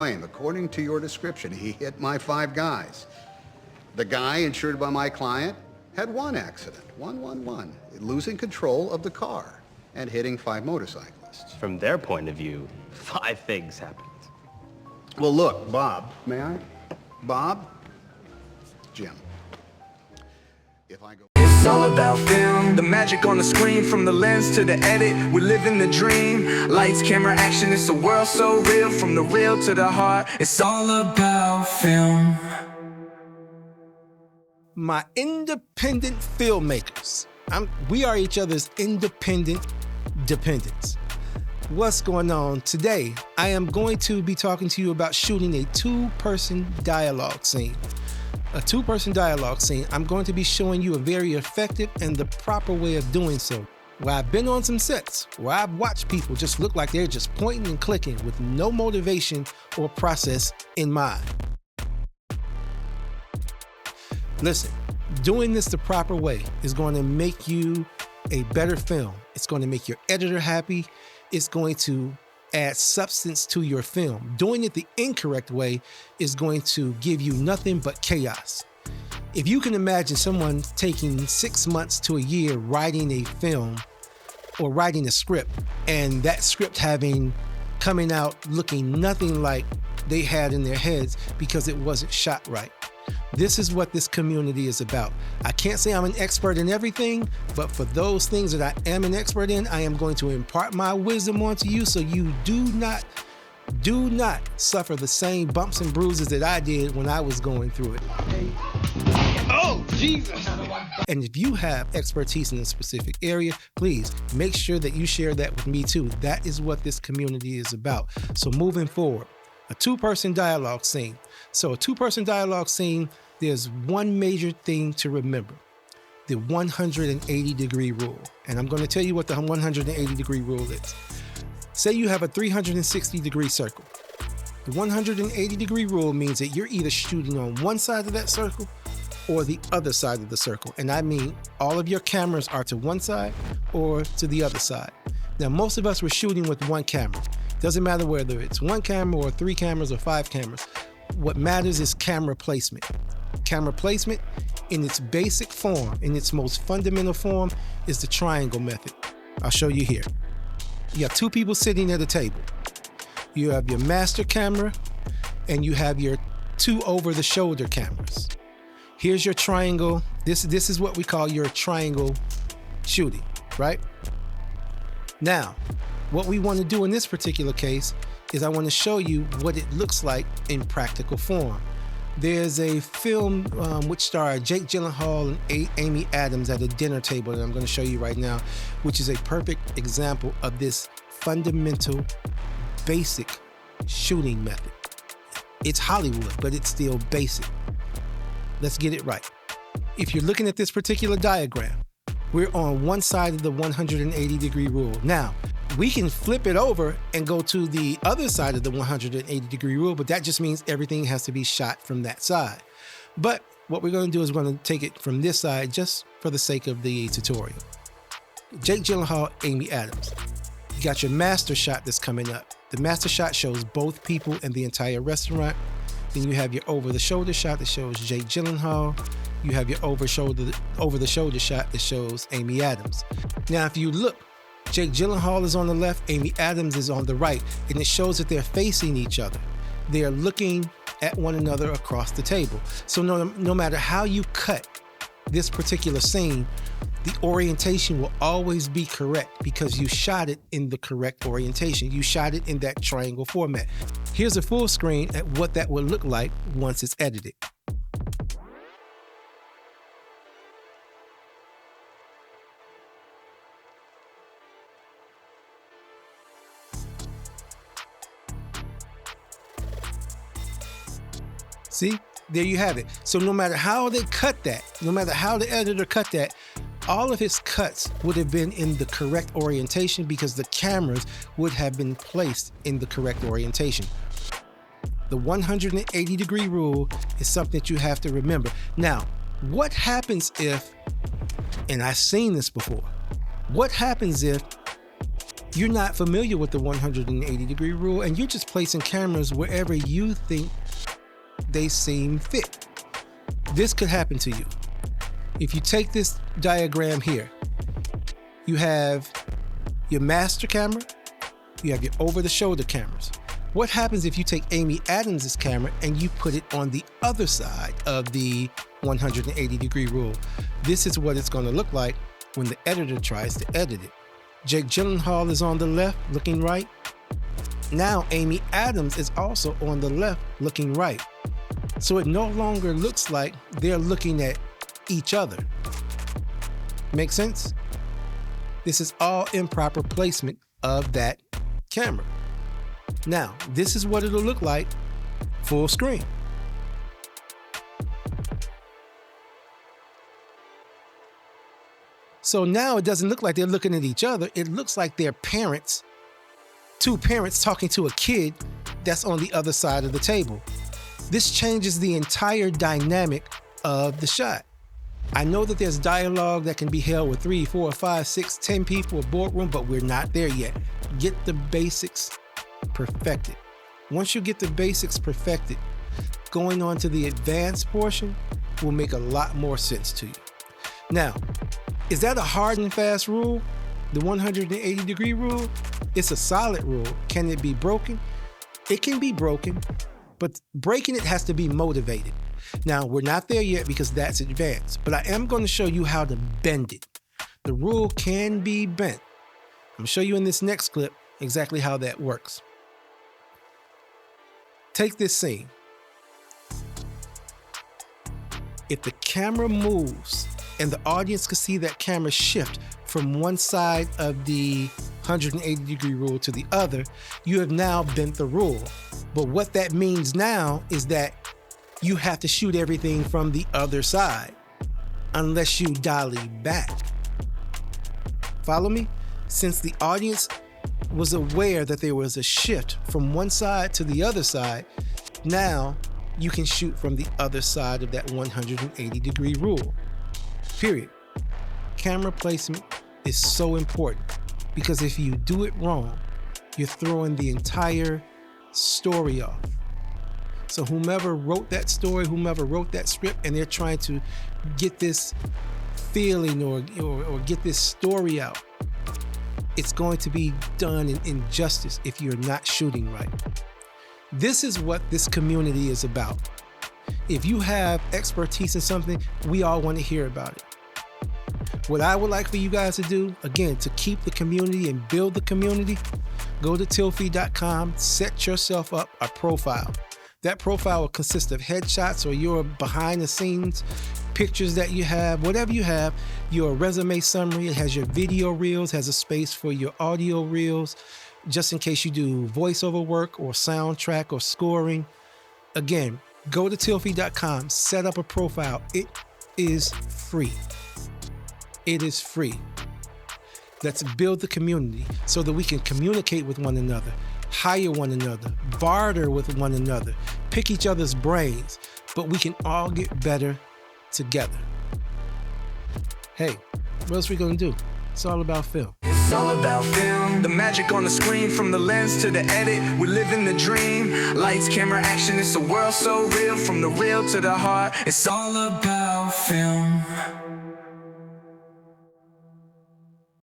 According to your description, he hit my 5 guys. The guy insured by my client had one accident, 111, losing control of the car and hitting 5 motorcyclists. From their point of view, 5 things happened. Well, look, Bob, may I? Bob? Jim. If I go... It's all about film, the magic on the screen, from the lens to the edit, we're living the dream. Lights, camera, action, it's a world so real, from the real to the heart, it's all about film. My independent filmmakers. We are each other's independent dependents. What's going on today? I am going to be talking to you about shooting a 2-person dialogue scene. A 2-person dialogue scene. I'm going to be showing you a very effective and the proper way of doing so. Where I've been on some sets where I've watched people just look like they're just pointing and clicking with no motivation or process in mind. Listen, doing this the proper way is going to make you a better film. It's going to make your editor happy. It's going to add substance to your film. Doing it the incorrect way is going to give you nothing but chaos. If you can imagine someone taking 6 months to a year writing a film or writing a script, and that script coming out looking nothing like they had in their heads because it wasn't shot right. This is what this community is about. I can't say I'm an expert in everything, but for those things that I am an expert in, I am going to impart my wisdom onto you so you do not suffer the same bumps and bruises that I did when I was going through it. Oh, Jesus! And if you have expertise in a specific area, please make sure that you share that with me too. That is what this community is about. So moving forward, a 2-person dialogue scene. So a 2-person dialogue scene, there's one major thing to remember: the 180-degree rule. And I'm going to tell you what the 180-degree rule is. Say you have a 360-degree circle. The 180-degree rule means that you're either shooting on one side of that circle or the other side of the circle. And I mean, all of your cameras are to one side or to the other side. Now, most of us were shooting with one camera. Doesn't matter whether it's one camera or 3 cameras or 5 cameras. What matters is camera placement. Camera placement in its basic form, in its most fundamental form, is the triangle method. I'll show you here. You have 2 people sitting at a table. You have your master camera and you have your 2 over-the-shoulder cameras. Here's your triangle. This is what we call your triangle shooting, right? Now, what we want to do in this particular case is I want to show you what it looks like in practical form. There's a film which starred Jake Gyllenhaal and Amy Adams at a dinner table that I'm going to show you right now, which is a perfect example of this fundamental, basic shooting method. It's Hollywood, but it's still basic. Let's get it right. If you're looking at this particular diagram, we're on one side of the 180-degree rule. Now, we can flip it over and go to the other side of the 180-degree rule, but that just means everything has to be shot from that side. But what we're going to do is we're going to take it from this side just for the sake of the tutorial. Jake Gyllenhaal, Amy Adams. You got your master shot that's coming up. The master shot shows both people and the entire restaurant. Then you have your over-the-shoulder shot that shows Jake Gyllenhaal. You have your over-the-shoulder shot that shows Amy Adams. Now, if you look, Jake Gyllenhaal is on the left, Amy Adams is on the right, and it shows that they're facing each other. They're looking at one another across the table. So no matter how you cut this particular scene, the orientation will always be correct because you shot it in the correct orientation. You shot it in that triangle format. Here's a full screen at what that will look like once it's edited. See, there you have it. So no matter how they cut that, no matter how the editor cut that, all of his cuts would have been in the correct orientation because the cameras would have been placed in the correct orientation. The 180-degree rule is something that you have to remember. Now, what happens if, and I've seen this before, what happens if you're not familiar with the 180-degree rule, and you're just placing cameras wherever you think they seem fit. This could happen to you. If you take this diagram here, you have your master camera, you have your over-the-shoulder cameras. What happens if you take Amy Adams' camera and you put it on the other side of the 180-degree rule? This is what it's going to look like when the editor tries to edit it. Jake Gyllenhaal is on the left, looking right. Now Amy Adams is also on the left, looking right. So it no longer looks like they're looking at each other. Make sense? This is all improper placement of that camera. Now, this is what it'll look like full screen. So now it doesn't look like they're looking at each other. It looks like they're parents, two parents talking to a kid that's on the other side of the table. This changes the entire dynamic of the shot. I know that there's dialogue that can be held with 3, 4, 5, 6, 10 people, a boardroom, but we're not there yet. Get the basics perfected. Once you get the basics perfected, going on to the advanced portion will make a lot more sense to you. Now, is that a hard and fast rule? The 180-degree rule? It's a solid rule. Can it be broken? It can be broken, but breaking it has to be motivated. Now, we're not there yet because that's advanced, but I am going to show you how to bend it. The rule can be bent. I'm going to show you in this next clip exactly how that works. Take this scene. If the camera moves and the audience can see that camera shift from one side of the 180-degree rule to the other, you have now bent the rule. But what that means now is that you have to shoot everything from the other side unless you dolly back. Follow me? Since the audience was aware that there was a shift from one side to the other side, now you can shoot from the other side of that 180-degree rule. Period. Camera placement is so important because if you do it wrong, you're throwing the entire story off. So whomever wrote that story, whomever wrote that script, and they're trying to get this feeling or get this story out, it's going to be done in injustice if you're not shooting right. This is what this community is about. If you have expertise in something, we all want to hear about it. What I would like for you guys to do, again, to keep the community and build the community, go to tilfy.com, set yourself up a profile. That profile will consist of headshots or your behind the scenes pictures that you have, whatever you have, your resume summary. It has your video reels, has a space for your audio reels, just in case you do voiceover work or soundtrack or scoring. Again, go to tilfy.com, set up a profile. It is free. It is free. Let's build the community so that we can communicate with one another, hire one another, barter with one another, pick each other's brains, but we can all get better together. Hey, what else are we gonna do? It's all about film. It's all about film. The magic on the screen, from the lens to the edit, we live in the dream. Lights, camera, action, it's a world so real. From the real to the heart, it's all about film.